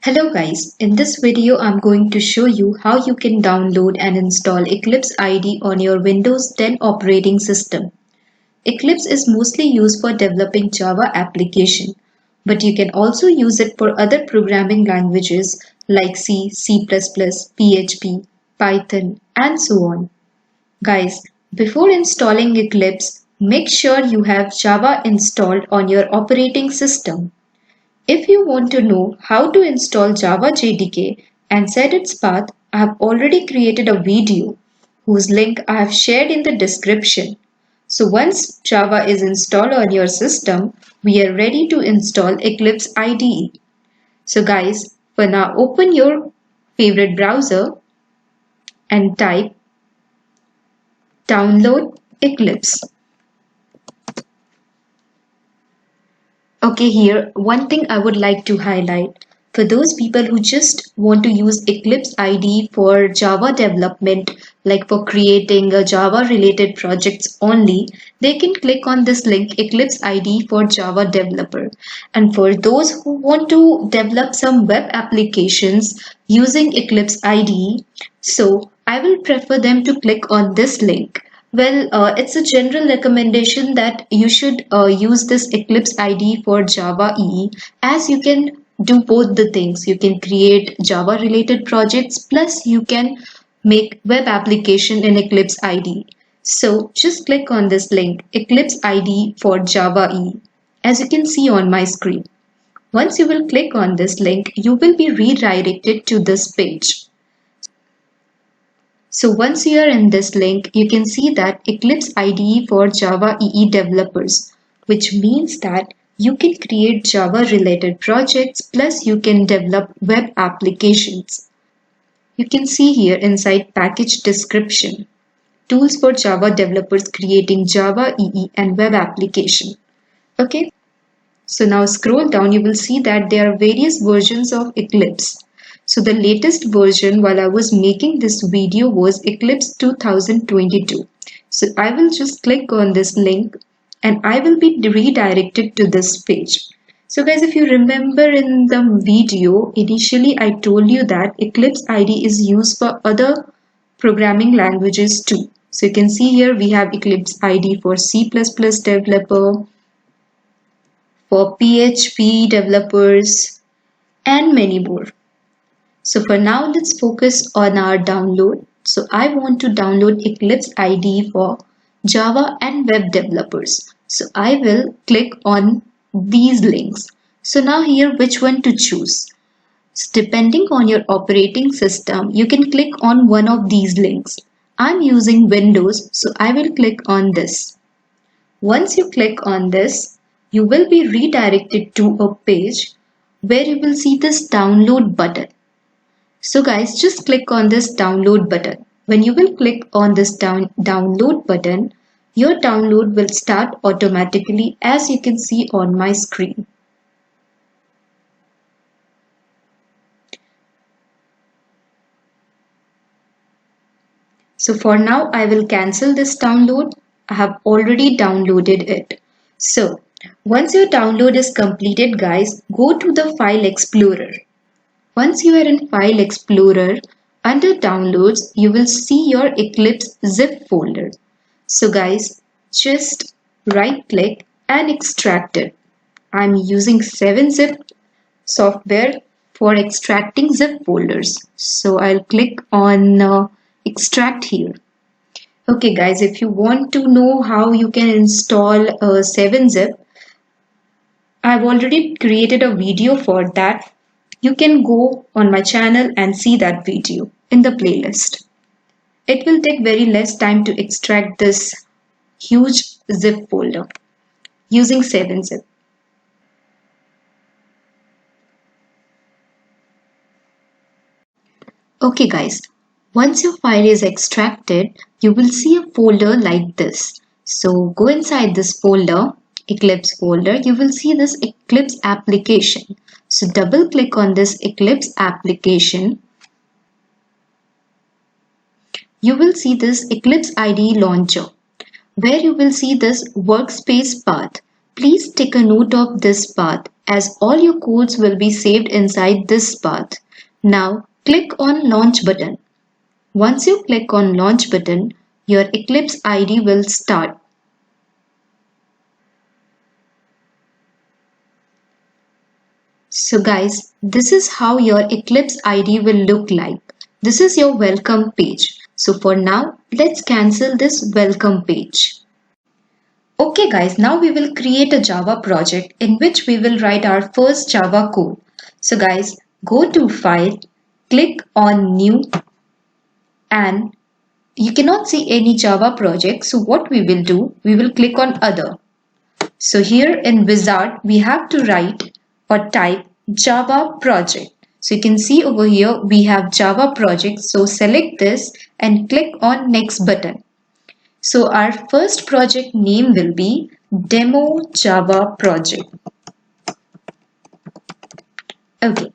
Hello guys, in this video I'm going to show you how you can download and install Eclipse IDE on your Windows 10 operating system. Eclipse is mostly used for developing Java application, but you can also use it for other programming languages like C, C++, PHP, Python, and so on. Guys, before installing Eclipse, make sure you have Java installed on your operating system. If you want to know how to install Java JDK and set its path, I have already created a video whose link I have shared in the description. So once Java is installed on your system, we are ready to install Eclipse IDE. So guys, for now open your favorite browser and type download Eclipse. Okay, here one thing I would like to highlight for those people who just want to use Eclipse IDE for Java development, like for creating a Java related projects only, they can click on this link Eclipse IDE for Java developer. And for those who want to develop some web applications using Eclipse IDE, so I will prefer them to click on this link. Well, it's a general recommendation that you should use this Eclipse IDE for Java EE, as you can do both the things. You can create Java related projects plus you can make web application in Eclipse IDE. So just click on this link Eclipse IDE for Java EE, as you can see on my screen. Once you will click on this link, you will be redirected to this page. So once you are in this link, you can see that Eclipse IDE for Java EE developers, which means that you can create Java related projects plus you can develop web applications. You can see here inside package description, tools for Java developers creating Java EE and web application. Okay, so now scroll down, you will see that there are various versions of Eclipse. So the latest version while I was making this video was Eclipse 2022. So I will just click on this link and I will be redirected to this page. So guys, if you remember in the video, initially I told you that Eclipse IDE is used for other programming languages too. So you can see here we have Eclipse IDE for C++ developer, for PHP developers, and many more. So for now, let's focus on our download. So I want to download Eclipse IDE for Java and web developers. So I will click on these links. So now here, which one to choose? So depending on your operating system, you can click on one of these links. I'm using Windows, so I will click on this. Once you click on this, you will be redirected to a page where you will see this download button. So guys, just click on this download button. When you will click on this download button, your download will start automatically, as you can see on my screen. So for now, I will cancel this download. I have already downloaded it. So once your download is completed, guys, go to the File Explorer. Once you are in File Explorer, under Downloads, you will see your Eclipse zip folder. So guys, just right click and extract it. I'm using 7-zip software for extracting zip folders. So I'll click on extract here. Okay guys, if you want to know how you can install 7-zip, I've already created a video for that. You can go on my channel and see that video in the playlist. It will take very less time to extract this huge zip folder using 7-zip. Okay guys, once your file is extracted, you will see a folder like this. So go inside this folder, Eclipse folder, you will see this Eclipse application. So double click on this Eclipse application. You will see this Eclipse IDE launcher, where you will see this workspace path. Please take a note of this path as all your codes will be saved inside this path. Now click on Launch button. Once you click on Launch button, your Eclipse IDE will start. So guys, this is how your Eclipse IDE will look like. This is your welcome page. So for now, let's cancel this welcome page. Okay guys, now we will create a Java project in which we will write our first Java code. So guys, go to File, click on New, and you cannot see any Java project. So what we will do, we will click on Other. So here in Wizard, we have to write or type Java project. So you can see over here, we have Java project. So select this and click on Next button. So our first project name will be Demo Java Project. Okay.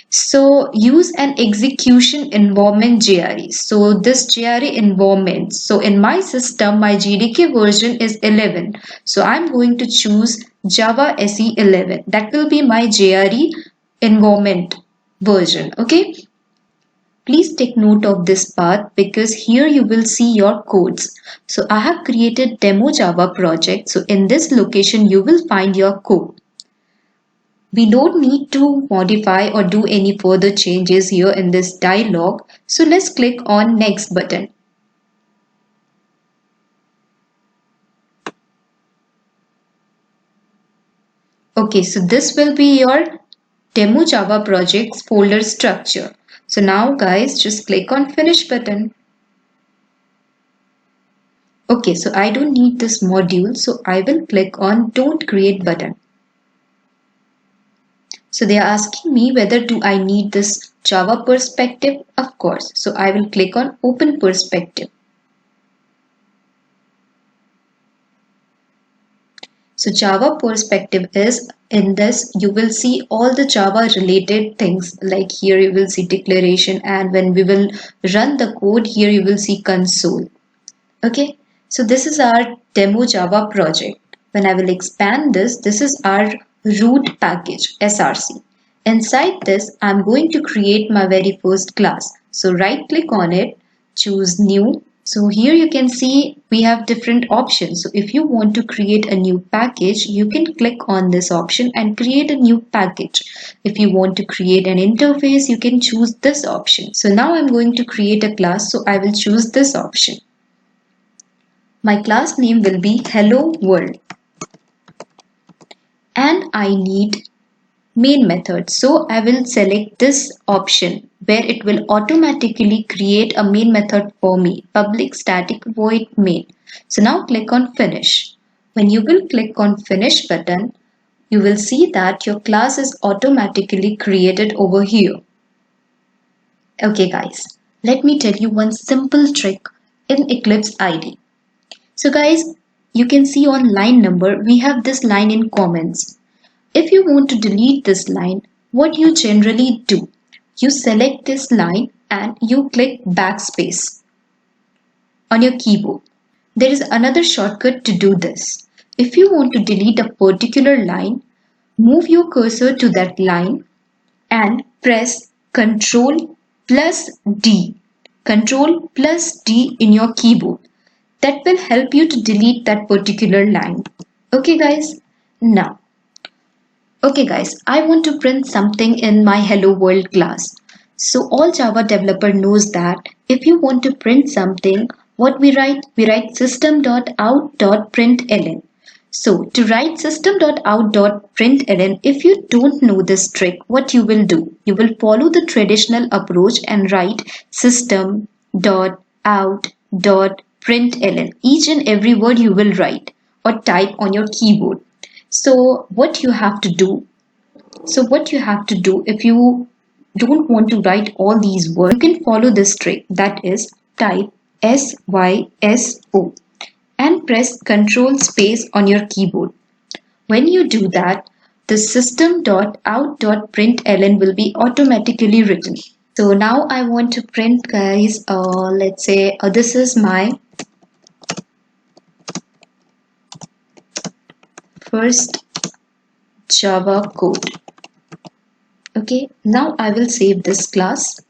So use an execution environment JRE. So this JRE environment. So in my system, my JDK version is 11. So I'm going to choose Java SE 11. That will be my JRE environment version. Okay. Please take note of this path because here you will see your codes. So I have created Demo Java project. So in this location, you will find your code. We don't need to modify or do any further changes here in this dialog. So let's click on Next button. Okay, so this will be your Demo Java projects folder structure. So now guys, just click on Finish button. Okay, so I don't need this module, so I will click on Don't Create button. So they are asking me whether do I need this Java perspective? Of course. So I will click on Open Perspective. So Java perspective is in this, you will see all the Java related things like here you will see declaration, and when we will run the code here you will see console. Okay, so this is our Demo Java project. When I will expand this, this is our root package src. Inside this, I'm going to create my very first class. So right click on it, choose new. So here you can see we have different options. So if you want to create a new package, you can click on this option and create a new package. If you want to create an interface, you can choose this option. So now I'm going to create a class. So I will choose this option. My class name will be Hello World. And I need main method. So I will select this option where it will automatically create a main method for me, public static void main. So now click on Finish. When you will click on Finish button, you will see that your class is automatically created over here. Okay guys, let me tell you one simple trick in Eclipse IDE. So guys, you can see on line number, we have this line in comments. If you want to delete this line, what you generally do, you select this line and you click backspace on your keyboard. There is another shortcut to do this. If you want to delete a particular line, move your cursor to that line and press Ctrl plus D. Ctrl plus D in your keyboard. That will help you to delete that particular line. Okay guys, now. Okay guys, I want to print something in my Hello World class. So all Java developer knows that if you want to print something, what we write system.out.println. So to write system.out.println, if you don't know this trick, what you will do? You will follow the traditional approach and write system.out.println. Each and every word you will write or type on your keyboard. So what you have to do if you don't want to write all these words, you can follow this trick, that is type SYSO and press Ctrl space on your keyboard. When you do that, the system.out.println will be automatically written. So now I want to print guys, let's say this is my first Java code. Okay, now I will save this class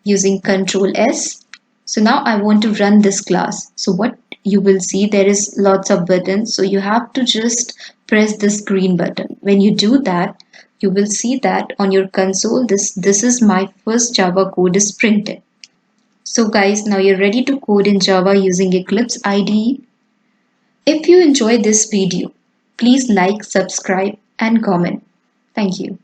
using Control S. So now I want to run this class. So what you will see, there is lots of buttons. So you have to just press this green button. When you do that, you will see that on your console, this is my first Java code is printed. So guys, now you're ready to code in Java using Eclipse IDE. If you enjoyed this video, please like, subscribe and comment. Thank you.